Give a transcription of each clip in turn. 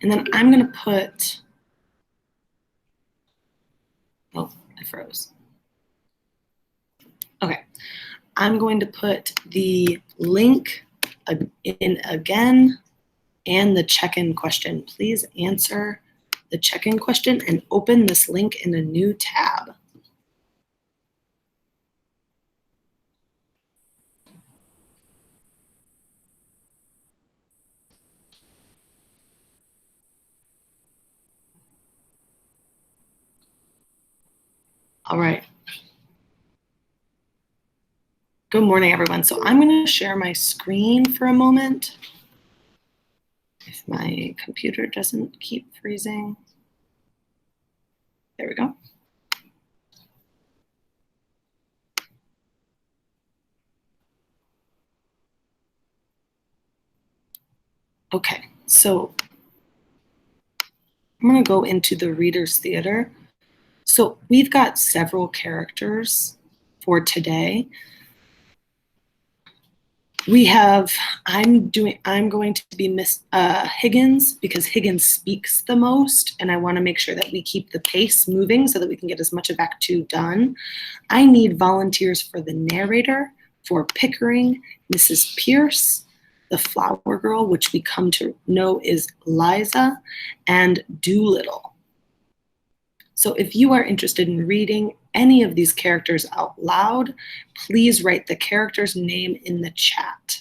And then I'm going to put, oh, I froze. Okay, I'm going to put the link in again and the check-in question. Please answer the check-in question and open this link in a new tab. All right. Good morning, everyone. So I'm going to share my screen for a moment. If my computer doesn't keep freezing. There we go. Okay, so I'm going to go into the Reader's Theater. So we've got several characters for today. We have, I'm going to be Miss Higgins because Higgins speaks the most, and I want to make sure that we keep the pace moving so that we can get as much of Act 2 done. I need volunteers for the narrator, for Pickering, Mrs. Pierce, the Flower Girl, which we come to know is Liza, and Doolittle. So if you are interested in reading any of these characters out loud, please write the character's name in the chat.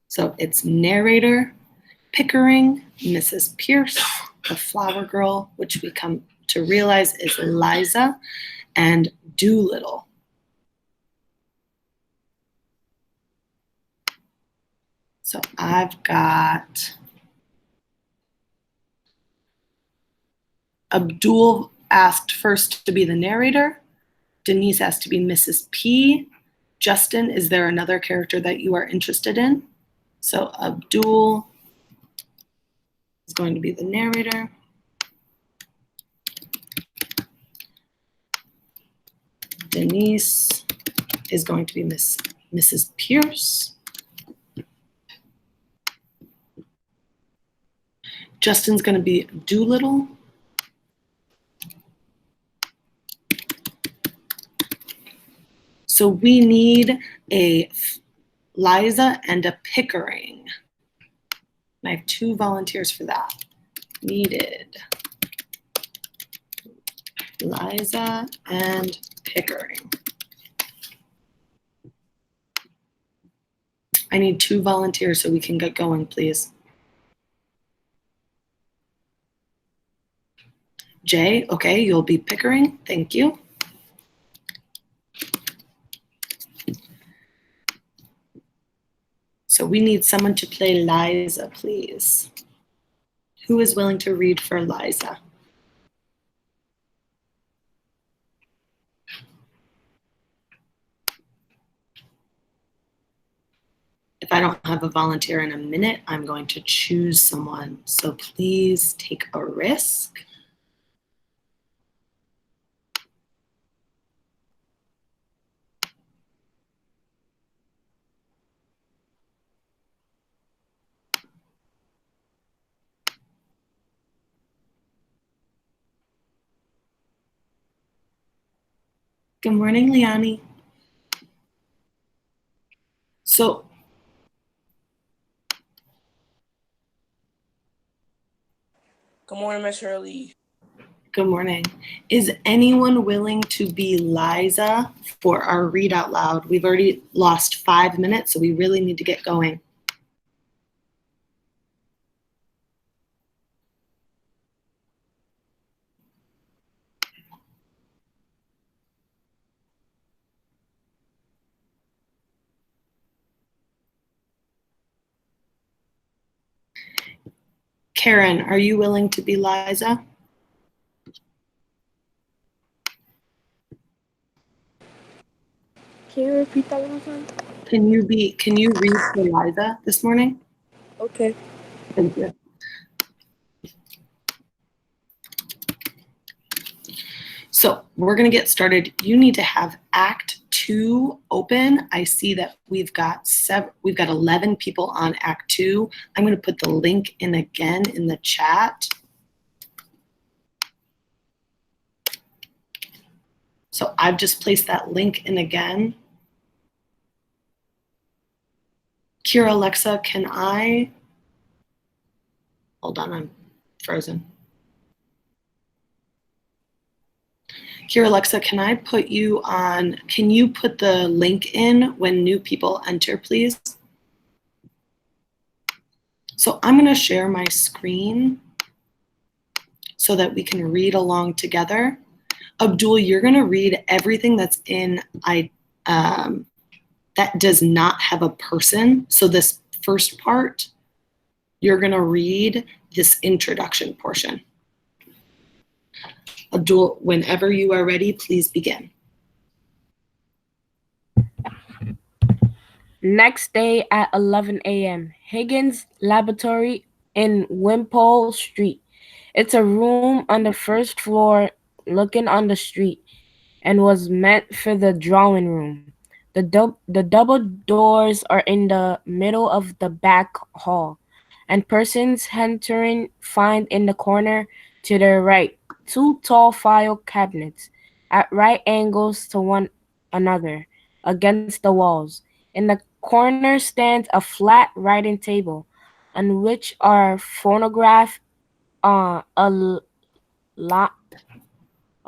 So it's narrator, Pickering, Mrs. Pierce, the Flower Girl, which we come to realize is Liza, and Doolittle. So I've got Abdul asked first to be the narrator. Denise asked to be Mrs. P. Justin, is there another character that you are interested in? So Abdul is going to be the narrator. Denise is going to be Mrs. Pierce. Justin's going to be Doolittle. So we need a Liza and a Pickering. And I have 2 volunteers for that. Needed Liza and Pickering. I need 2 volunteers so we can get going, please. Jay, okay, you'll be Pickering. Thank you. So we need someone to play Liza, please. Who is willing to read for Liza? If I don't have a volunteer in a minute, I'm going to choose someone. So please take a risk. Good morning, Liani. So good morning, Miss Hurley. Good morning. Is anyone willing to be Liza for our read out loud? We've already lost 5 minutes, so we really need to get going. Karen, are you willing to be Liza? Can you repeat that one more time? Can you read for Liza this morning? Okay. Thank you. So we're going to get started. You need to have Act 2 open, I see that we've got 11 people on Act 2. I'm going to put the link in again in the chat. So I've just placed that link in again. Kira, Alexa, can I? Hold on, I'm frozen. Kira, Alexa, can I put you on? Can you put the link in when new people enter, please? So I'm going to share my screen so that we can read along together. Abdul, you're going to read everything that's in that does not have a person. So this first part, you're going to read this introduction portion. Abdul, whenever you are ready, please begin. Next day at 11 a.m., Higgins Laboratory in Wimpole Street. It's a room on the first floor looking on the street and was meant for the drawing room. The double doors are in the middle of the back hall, and persons entering find in the corner to their right 2 tall file cabinets at right angles to one another against the walls. In the corner stands a flat writing table on which are phonograph, a That's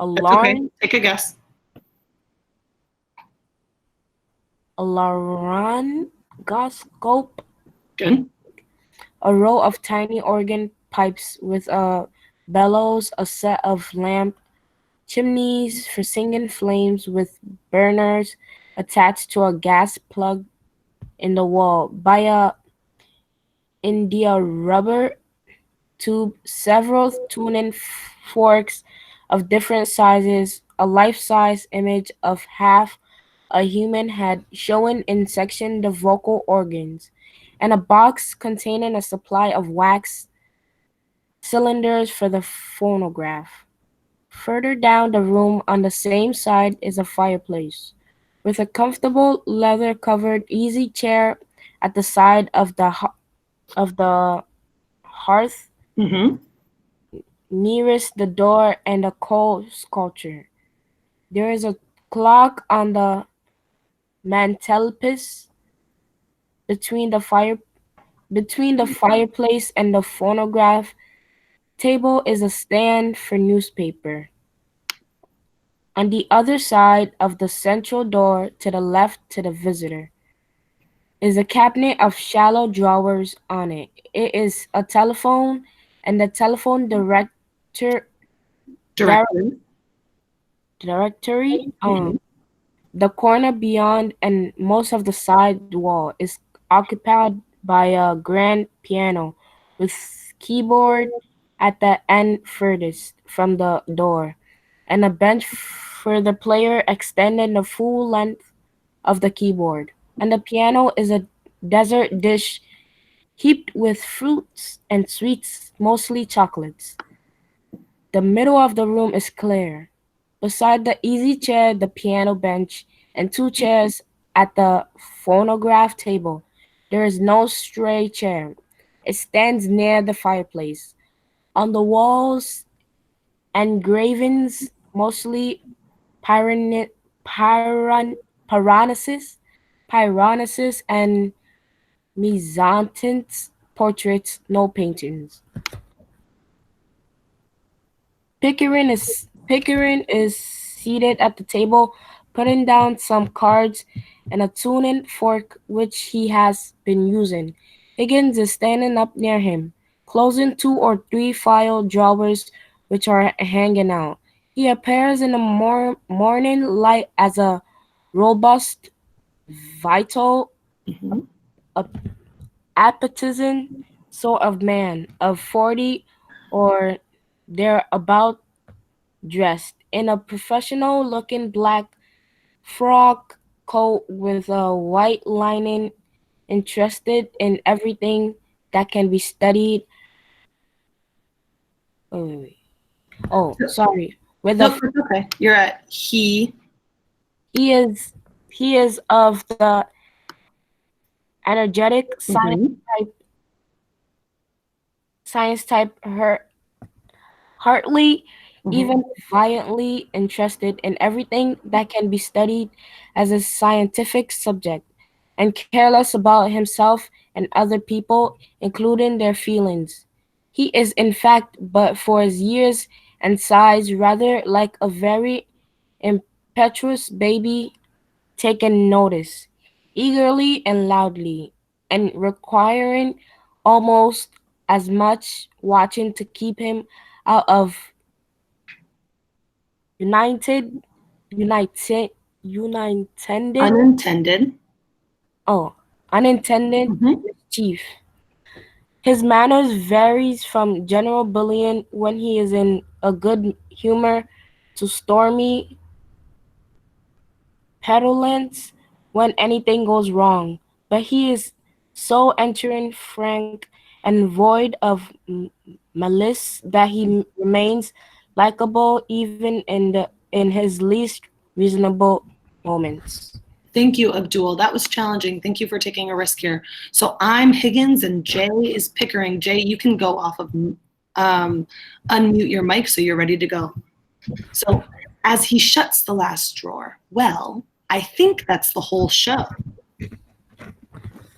larynx, okay. Take a guess. a laryngoscope, Good. a row of tiny organ pipes with a bellows, a set of lamp chimneys for singing flames with burners attached to a gas plug in the wall by a India rubber tube, several tuning forks of different sizes, a life-size image of half a human head showing in section the vocal organs, and a box containing a supply of wax cylinders for the phonograph. Further down the room on the same side is a fireplace, with a comfortable leather-covered easy chair at the side of the hearth Mm-hmm. nearest the door and a coal sculpture. There is a clock on the mantelpiece between the fireplace and the phonograph table is a stand for newspaper. On the other side of the central door to the left to the visitor is a cabinet of shallow drawers on it. It is a telephone and the telephone Directed. directory. Mhm. The corner beyond and most of the side wall is occupied by a grand piano with keyboard at the end furthest from the door, and a bench for the player extending the full length of the keyboard. And the piano is a dessert dish heaped with fruits and sweets, mostly chocolates. The middle of the room is clear. Beside the easy chair, the piano bench, and 2 chairs at the phonograph table, there is no stray chair. It stands near the fireplace. On the walls, engravings, mostly Pyran- Pyran- Piranesi and Mezzotints, portraits, no paintings. Pickering is seated at the table, putting down some cards and a tuning fork which he has been using. Higgins is standing up near him, closing 2 or 3 file drawers which are hanging out. He appears in the morning light as a robust, vital, Mhm. appetizing sort of man of 40 or thereabout, dressed in a professional-looking black frock coat with a white lining, interested in everything that can be studied. Oh, wait, wait. Oh, sorry. With a Nope, it's okay. You're at he. he is He is of the energetic Mhm. science type, heartily, Mhm. even violently interested in everything that can be studied as a scientific subject, and careless about himself and other people, including their feelings. He is, in fact, but for his years and size, rather like a very impetuous baby taking notice, eagerly and loudly, and requiring almost as much watching to keep him out of united, united, unintended, Unintended. unintended Mhm. mischief. His manners varies from general bullying when he is in a good humor to stormy petulance when anything goes wrong, but he is so entering frank and void of malice that he remains likable even in his least reasonable moments. Thank you, Abdul. That was challenging. Thank you for taking a risk here. So I'm Higgins and Jay is Pickering. Jay, you can go off of unmute your mic so you're ready to go. So as he shuts the last drawer, well, I think that's the whole show.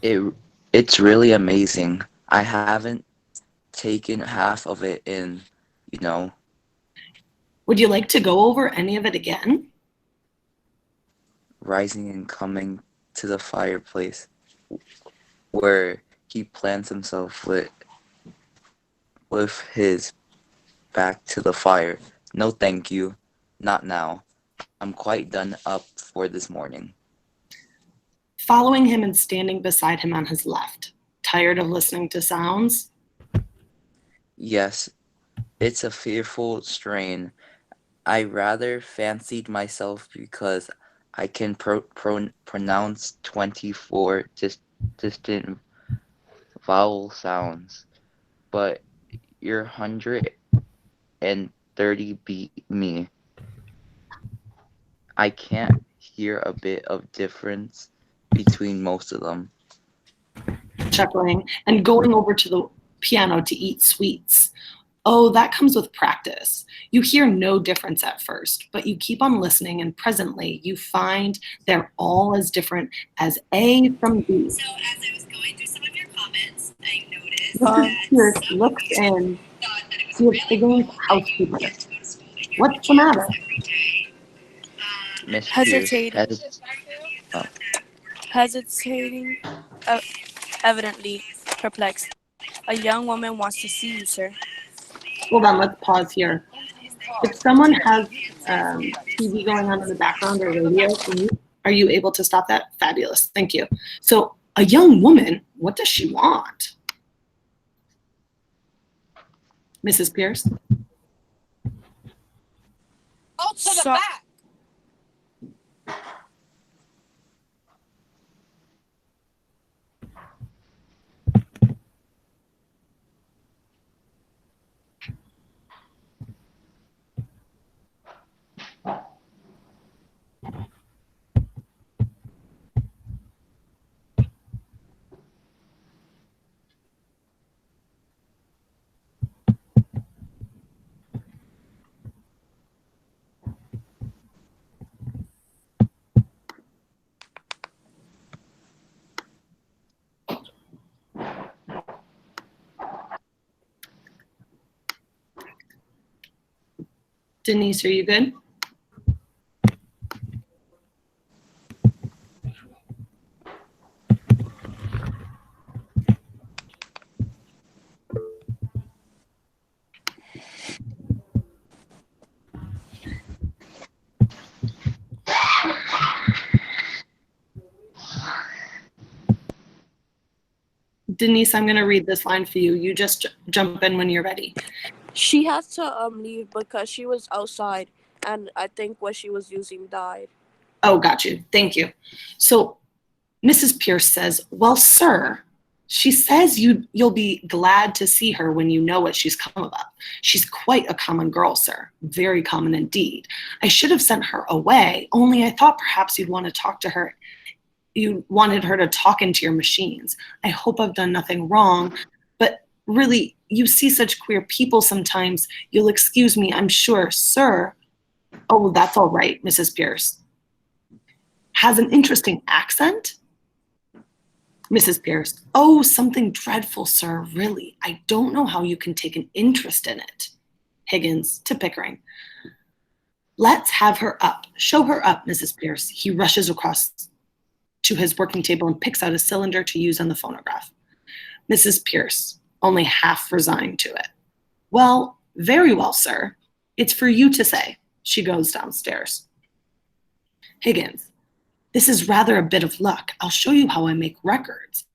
It's really amazing. I haven't taken half of it in, you know, Would you like to go over any of it again? rising and coming to the fireplace where he plants himself with his back to the fire. No thank you. Not now. I'm quite done up for this morning. Following him and standing beside him on his left. Tired of listening to sounds? Yes, it's a fearful strain. I rather fancied myself because I can pronounce 24 distant vowel sounds, but your 130 beat me. I can't hear a bit of difference between most of them. Chuckling and going over to the piano to eat sweets. Oh, that comes with practice. You hear no difference at first, but you keep on listening, and presently you find they're all as different as A from B. So as I was going through some of your comments, I noticed Mrs. that Pierce some looks of you in. thought that it was She is really Higgins' cool that you housekeeper. get to go to school in your What's the pajamas matter? every day. Miss Hesitating. Pierce, oh, Hesitating, evidently perplexed. A young woman wants to see you, sir. Hold on, let's pause here. If someone has TV going on in the background or radio, are you able to stop that? Fabulous, thank you. So a young woman, what does she want? Mrs. Pierce? Go to the So- back. Denise, are you good? Denise, I'm going to read this line for you. You just jump in when you're ready. She had to leave because she was outside, and I think what she was using died. Oh, got you. Thank you. So Mrs. Pierce says, well, sir, She says you'll be glad to see her when you know what she's come about. She's quite a common girl, sir. Very common indeed. I should have sent her away, only I thought perhaps you'd want to talk to her. You wanted her to talk into your machines. I hope I've done nothing wrong, but really, you see such queer people sometimes. You'll excuse me, I'm sure, sir. Oh, that's all right, Mrs. Pierce. Has an interesting accent? Mrs. Pierce, oh, something dreadful, sir, really. I don't know how you can take an interest in it. Higgins to Pickering. Let's have her up. Show her up, Mrs. Pierce. He rushes across to his working table and picks out a cylinder to use on the phonograph. Mrs. Pierce, only half resigned to it. Well, very well, sir. It's for you to say. She goes downstairs. Higgins, this is rather a bit of luck. I'll show you how I make records.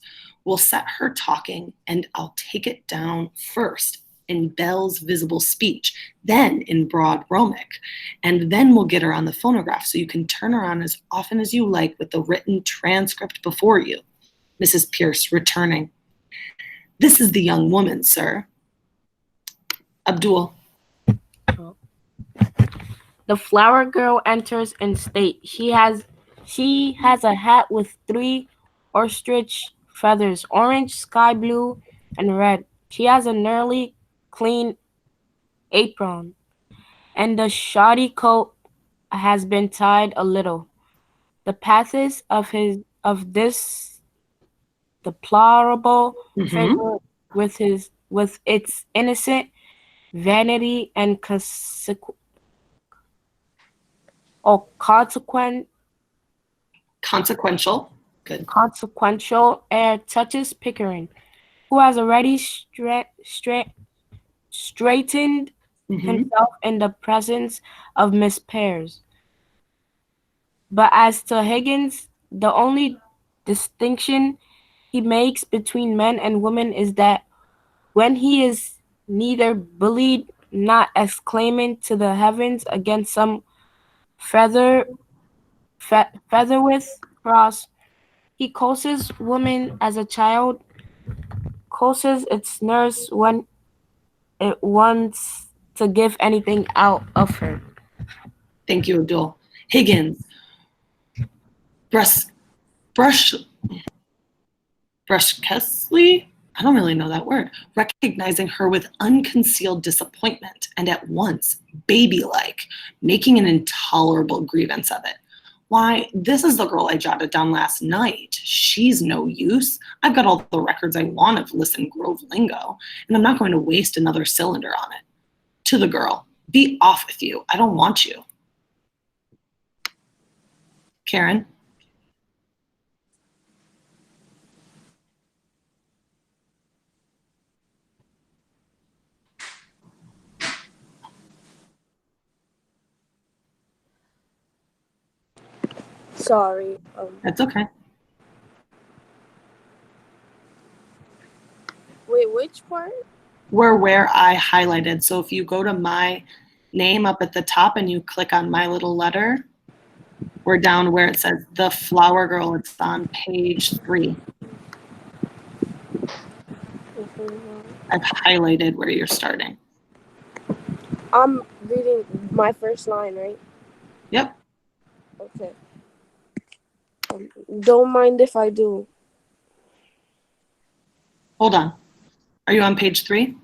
We'll set her talking, and I'll take it down first in Bell's visible speech, then in broad Romic, and then we'll get her on the phonograph so you can turn her on as often as you like with the written transcript before you. Mrs. Pierce returning. This is the young woman, sir. Abdul. The flower girl enters in state. She has a hat with 3 ostrich feathers, orange, sky blue, and red. She has a nearly clean apron, and the shoddy coat has been tied a little. The pathos of this deplorable figure with its innocent vanity and Consequential. Good. consequential air touches Pickering, who has already straightened himself in the presence of Miss Pears. But as to Higgins, the only distinction he makes between men and women is that when he is neither bullied, not exclaiming to the heavens against some featherwith cross, he coaxes woman as a child coaxes its nurse when it wants to give anything out of her. Thank you, Abdul. Higgins. Brusquely? I don't really know that word. Recognizing her with unconcealed disappointment and at once baby-like, making an intolerable grievance of it. Why, this is the girl I jotted down last night. She's no use. I've got all the records I want of Listen Grove lingo, and I'm not going to waste another cylinder on it. To the girl, be off with you. I don't want you. Karen? Sorry. That's okay. Wait, which part? Where I highlighted. So if you go to my name up at the top and you click on my little letter, we're down where it says The Flower Girl. It's on page 3. I've highlighted where you're starting. I'm reading my first line, right? Yep. Okay. Don't mind if I do. Hold on. Are you on page 3?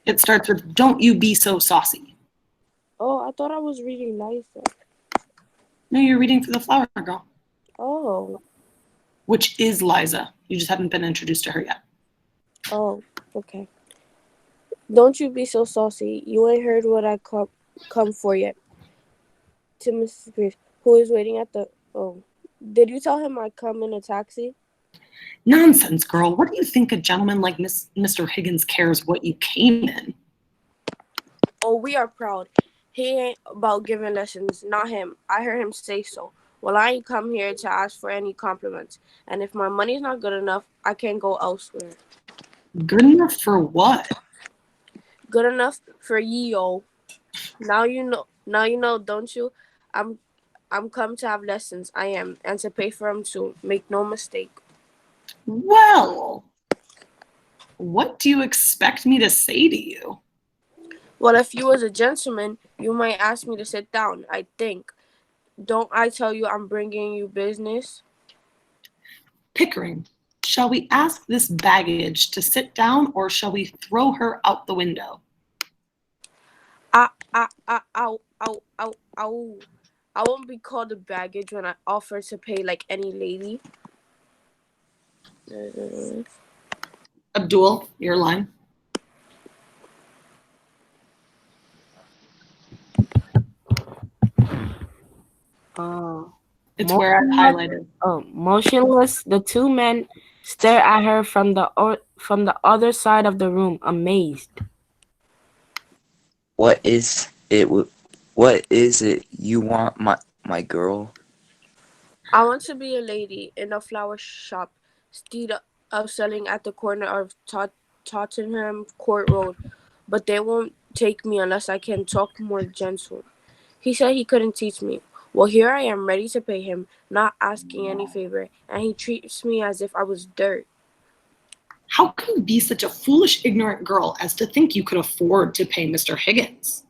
It starts with, don't you be so saucy. Oh, I thought I was reading Liza. No, you're reading for The Flower Girl, Oh. which is Liza. You just haven't been introduced to her yet. Oh, okay. Don't you be so saucy. You ain't heard what I come for yet. To Mrs. Pierce, who is waiting at the... Oh. Did you tell him I come in a taxi? Nonsense, girl. What do you think a gentleman like Mr. Higgins cares what you came in? Oh, we are proud. He ain't about giving lessons, not him. I heard him say so. Well, I ain't come here to ask for any compliments. And if my money's not good enough, I can go elsewhere. Good enough for what? Good enough for ye, yo. Now you know, don't you? I'm I'm come to have lessons. I am, and to pay for them too. Make no mistake. Well, what do you expect me to say to you? Well, if you was a gentleman, you might ask me to sit down. I think. Don't I tell you I'm bringing you business? Pickering, shall we ask this baggage to sit down or shall we throw her out the window? Ow, ow, ow, ow. I won't be called a baggage when I offer to pay like any lady. Abdul, your line. It's where I highlighted. Motionless, the two men stare at her from the other side of the room, amazed. What is it? What is it you want, my girl? I want to be a lady in a flower shop, instead of selling at the corner of Tottenham Court Road, but they won't take me unless I can talk more gentle. He said he couldn't teach me. Well, here I am ready to pay him, not asking any favor, and he treats me as if I was dirt. How can you be such a foolish, ignorant girl as to think you could afford to pay Mr. Higgins?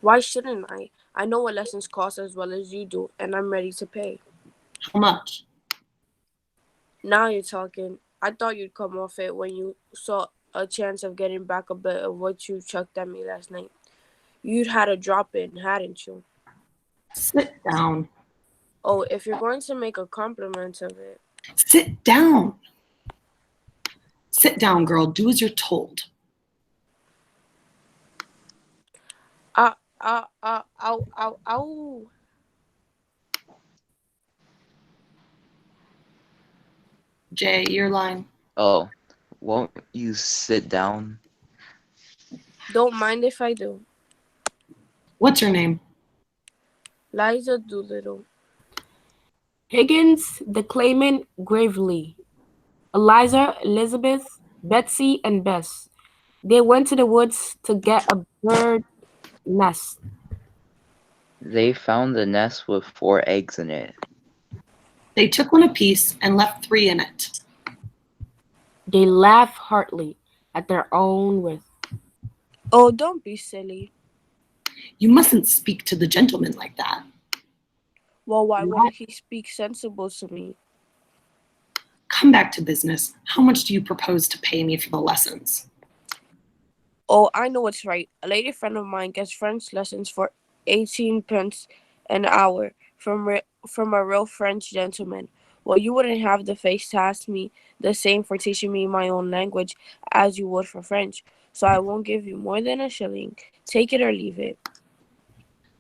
Why shouldn't I? I know what lessons cost as well as you do, and I'm ready to pay. How much? Now you're talking. I thought you'd come off it when you saw a chance of getting back a bit of what you chucked at me last night. You'd had a drop in, hadn't you? Sit down. Oh, if you're going to make a compliment of it. Sit down. Sit down, girl. Do as you're told. Ow. Jay, your line. Oh, won't you sit down? Don't mind if I do. What's your name? Liza Doolittle. Higgins, the claimant, gravely. Eliza, Elizabeth, Betsy, and Bess. They went to the woods to get a bird nest. They found the nest with 4 eggs in it. They took one apiece and left 3 in it. They laughed heartily at their own wit. Oh, don't be silly. You mustn't speak to the gentleman like that. Well, why won't he speak sensible to me? Come back to business. How much do you propose to pay me for the lessons? Oh, I know what's right. A lady friend of mine gets French lessons for 18 pence an hour from a real French gentleman. Well, you wouldn't have the face to ask me the same for teaching me my own language as you would for French. So I won't give you more than a shilling. Take it or leave it.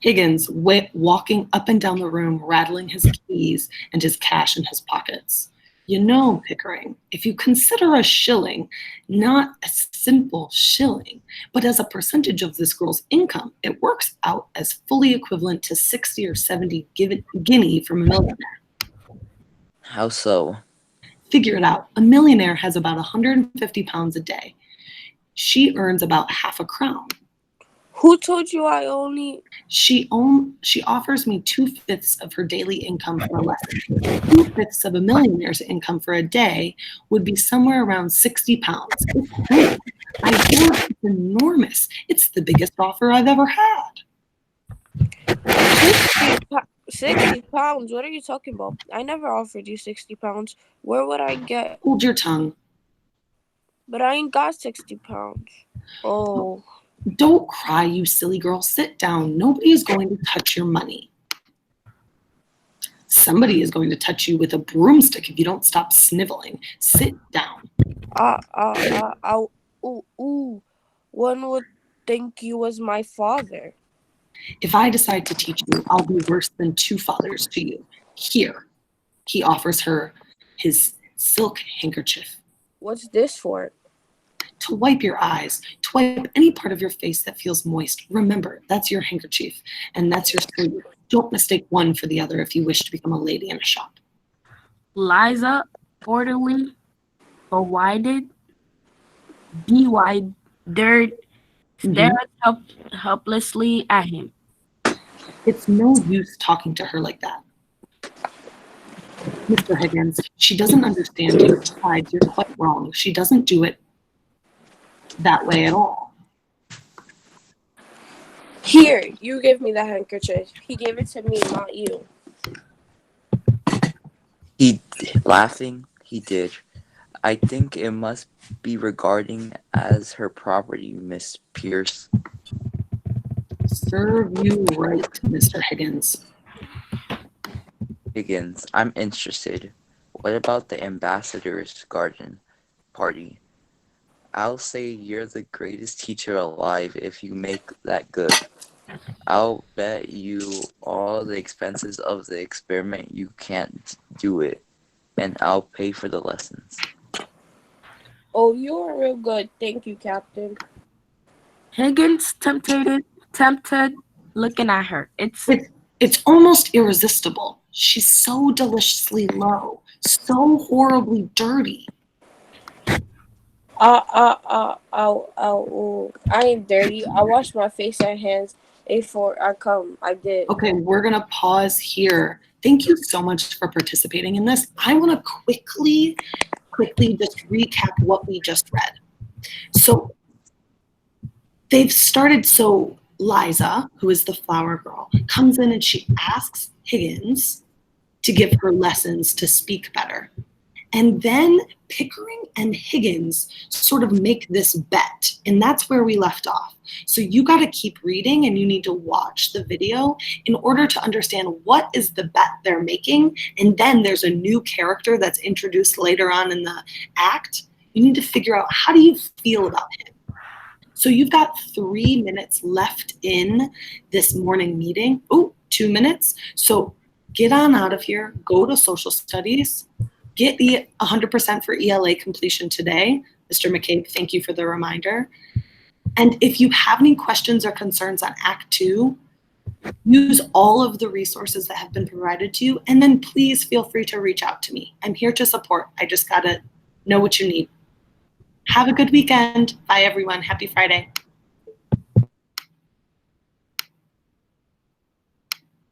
Higgins walking up and down the room, rattling his keys and his cash in his pockets. You know, Pickering, if you consider a shilling not a simple shilling, but as a percentage of this girl's income, it works out as fully equivalent to 60 or 70 guinea from a millionaire. How so? Figure it out. A millionaire has about 150 pounds a day. She earns about half a crown. Who told you I only... She offers me 2/5 of her daily income for a lesson. 2/5 of a millionaire's income for a day would be somewhere around 60 pounds. It's great. I hear it's enormous. It's the biggest offer I've ever had. 60 pounds? What are you talking about? I never offered you 60 pounds. Where would I get... Hold your tongue. But I ain't got 60 pounds. Oh... Don't cry, you silly girl. Sit down. Nobody is going to touch your money. Somebody is going to touch you with a broomstick if you don't stop sniveling. Sit down. Ooh. One would think you was my father. If I decide to teach you, I'll be worse than 2 fathers to you. Here. He offers her his silk handkerchief. What's this for? To wipe your eyes, to wipe any part of your face that feels moist. Remember, that's your handkerchief, and that's your sleeve. Don't mistake one for the other if you wish to become a lady in a shop. Liza, orderly, bewildered, stared helplessly at him. It's no use talking to her like that. Mr. Higgins, she doesn't understand you. Besides, you're quite wrong. She doesn't do it that way at all. Here, you give me that handkerchief. He gave it to me, not you. Laughing, he did. I think it must be regarding as her property, Miss Pierce. Serve you right, Mr. Higgins. Higgins, I'm interested. What about the ambassador's garden party? I'll say you're the greatest teacher alive if you make that good. I'll bet you all the expenses of the experiment you can't do it, and I'll pay for the lessons. Oh, you are real good. Thank you, Captain. Higgins tempted looking at her. It's almost irresistible. She's so deliciously low, so horribly dirty. I ain't dirty. I wash my face and hands before I come. I did. Okay, we're gonna pause here. Thank you so much for participating in this. I wanna quickly just recap what we just read. So they've started, so Liza, who is the flower girl, comes in and she asks Higgins to give her lessons to speak better. And then Pickering and Higgins sort of make this bet, and that's where we left off. So you got to keep reading and you need to watch the video in order to understand what is the bet they're making. And then there's a new character that's introduced later on in the act. You need to figure out, how do you feel about him? So you've got 3 minutes left in this morning meeting. Oh, 2 minutes. So get on out of here, go to social studies, get the 100% for ELA completion today. Mr. McCabe, thank you for the reminder. And if you have any questions or concerns on Act 2, use all of the resources that have been provided to you, and then please feel free to reach out to me. I'm here to support. I just gotta know what you need. Have a good weekend. Bye, everyone. Happy Friday.